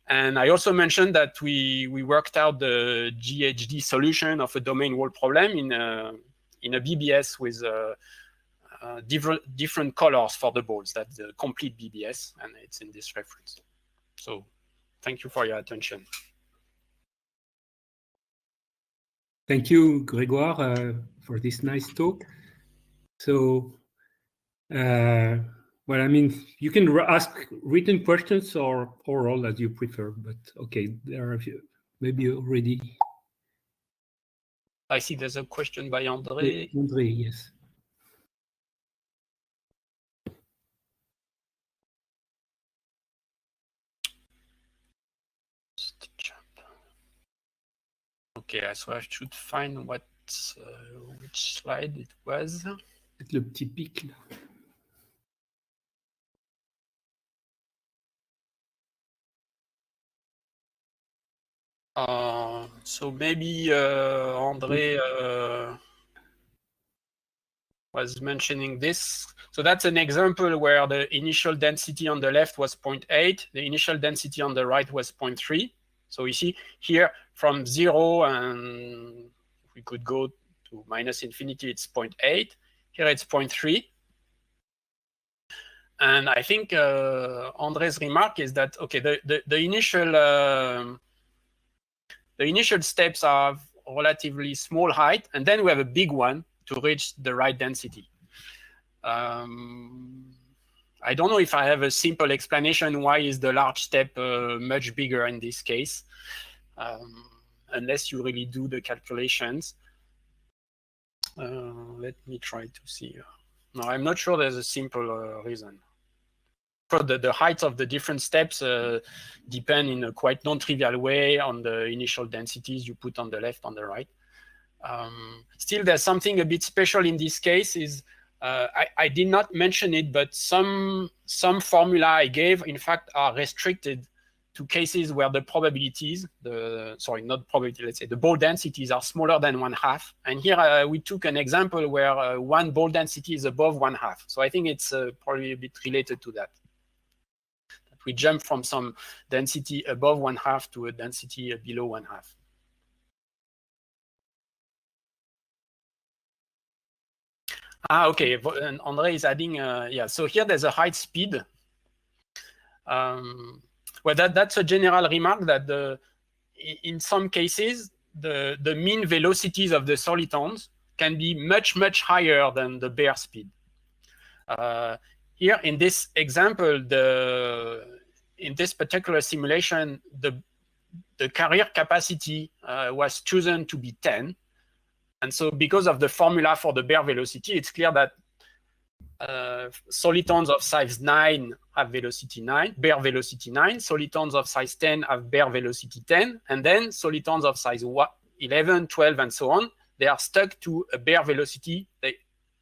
Speaker 2: And I also mentioned that we worked out the GHD solution of a domain wall problem in a BBS with different colors for the balls. That's the complete BBS, and it's in this reference. So thank you for your attention.
Speaker 1: Thank you, Grégoire, for this nice talk. So, well, I mean, you can ask written questions or oral as you prefer, but okay, there are a few, maybe already.
Speaker 2: I see there's a question by André.
Speaker 1: André, yes.
Speaker 2: Okay, so I should find which slide it was.
Speaker 1: Le petit pic là.
Speaker 2: So maybe André was mentioning this. So that's an example where the initial density on the left was 0.8, the initial density on the right was 0.3. So you see here from 0, and we could go to minus infinity, it's 0.8. Here it's 0.3. And I think Andre's remark is that, okay, the initial steps are relatively small height, and then we have a big one to reach the right density. I don't know if I have a simple explanation why is the large step much bigger in this case, unless you really do the calculations. Let me try to see. No, I'm not sure there's a simple reason. For the height of the different steps depend in a quite non-trivial way on the initial densities you put on the left, on the right. Still, there's something a bit special in this case is, I did not mention it, but some formula I gave, in fact, are restricted to cases where the probabilities, let's say the ball densities are smaller than 1/2. And here we took an example where one ball density is above 1/2. So I think it's probably a bit related to that. We jump from some density above 1/2 to a density below 1/2. Okay, and Andre is adding, yeah, so here there's a height speed. Well, that's a general remark that in some cases, the mean velocities of the solitons can be much, much higher than the bare speed. Here in this example, in this particular simulation, the carrier capacity was chosen to be 10. And so because of the formula for the bare velocity, it's clear that solitons of size 9 have velocity 9, bare velocity 9. Solitons of size 10 have bare velocity 10. And then solitons of size 11, 12, and so on, they are stuck to a bare velocity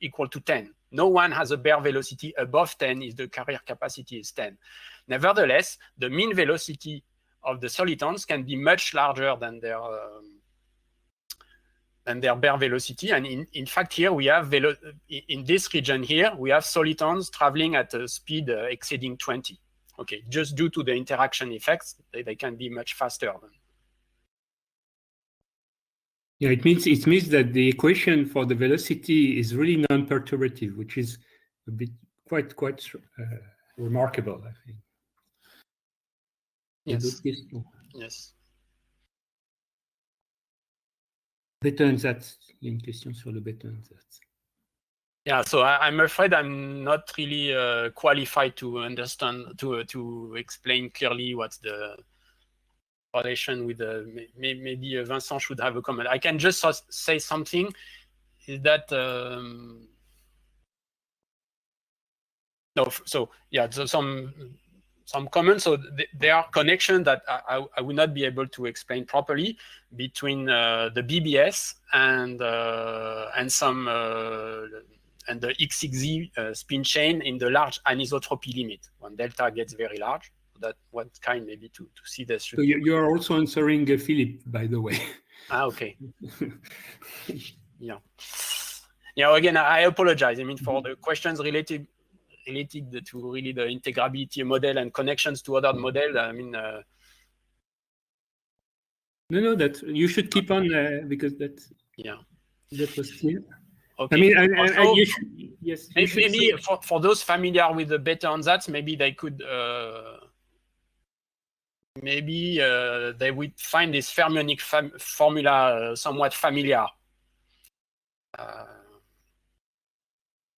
Speaker 2: equal to 10. No one has a bare velocity above 10 if the carrier capacity is 10. Nevertheless, the mean velocity of the solitons can be much larger than their bare velocity. And in fact, here we have, in this region here, we have solitons traveling at a speed exceeding 20. Okay, just due to the interaction effects, they can be much faster.
Speaker 1: Yeah, it means that the equation for the velocity is really non-perturbative, which is a bit quite remarkable, I think.
Speaker 2: Yes. Yes.
Speaker 1: Bethe-Ansatz, il y a une question sur le Bethe-Ansatz.
Speaker 2: Yeah, so I'm afraid I'm not really qualified to understand, to explain clearly what's the relation with maybe Vincent should have a comment. I can just say something, is that no, so yeah, so some comments. So there are connections that I would not be able to explain properly between the BBS and some and the XXZ spin chain in the large anisotropy limit when delta gets very large. That one kind maybe to see this.
Speaker 1: So you are also answering Philippe, by the way.
Speaker 2: Okay. Yeah. Yeah. Again, I apologize. I mean, for the questions related to really the integrability model and connections to other models. I mean.
Speaker 1: No, that you should keep on because that was clear.
Speaker 2: Okay.
Speaker 1: I mean,
Speaker 2: also,
Speaker 1: you should, yes. You
Speaker 2: maybe for those familiar with the Bethe-Ansatz, maybe they could. Maybe they would find this fermionic formula somewhat familiar.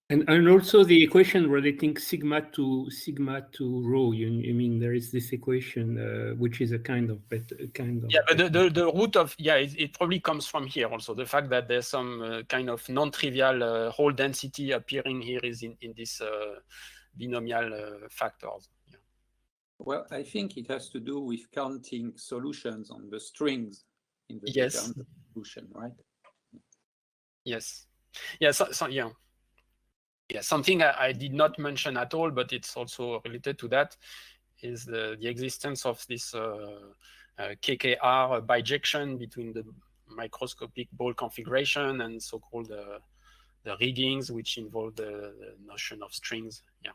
Speaker 1: And also the equation relating sigma to rho. You mean there is this equation which is a kind of. Yeah,
Speaker 2: but the root of it probably comes from here also. The fact that there's some kind of non-trivial whole density appearing here is in this binomial factors. Yeah.
Speaker 3: Well, I think it has to do with counting solutions on the strings in the solution, right?
Speaker 2: Yes. Yeah. So yeah. Yeah, something I did not mention at all, but it's also related to that, is the existence of this KKR bijection between the microscopic ball configuration and so-called the riggings, which involve the notion of strings. Yeah.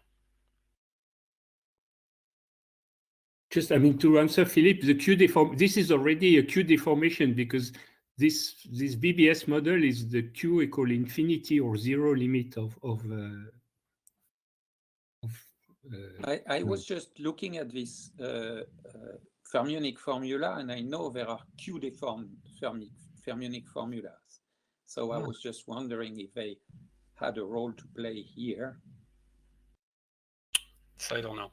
Speaker 1: Just, I mean, to answer Philippe, the Q deform. This is already a Q deformation because this BBS model is the Q equal infinity or zero limit of
Speaker 3: I was just looking at this fermionic formula, and I know there are Q-deformed fermionic formulas. So I was just wondering if they had a role to play here.
Speaker 2: So I don't know.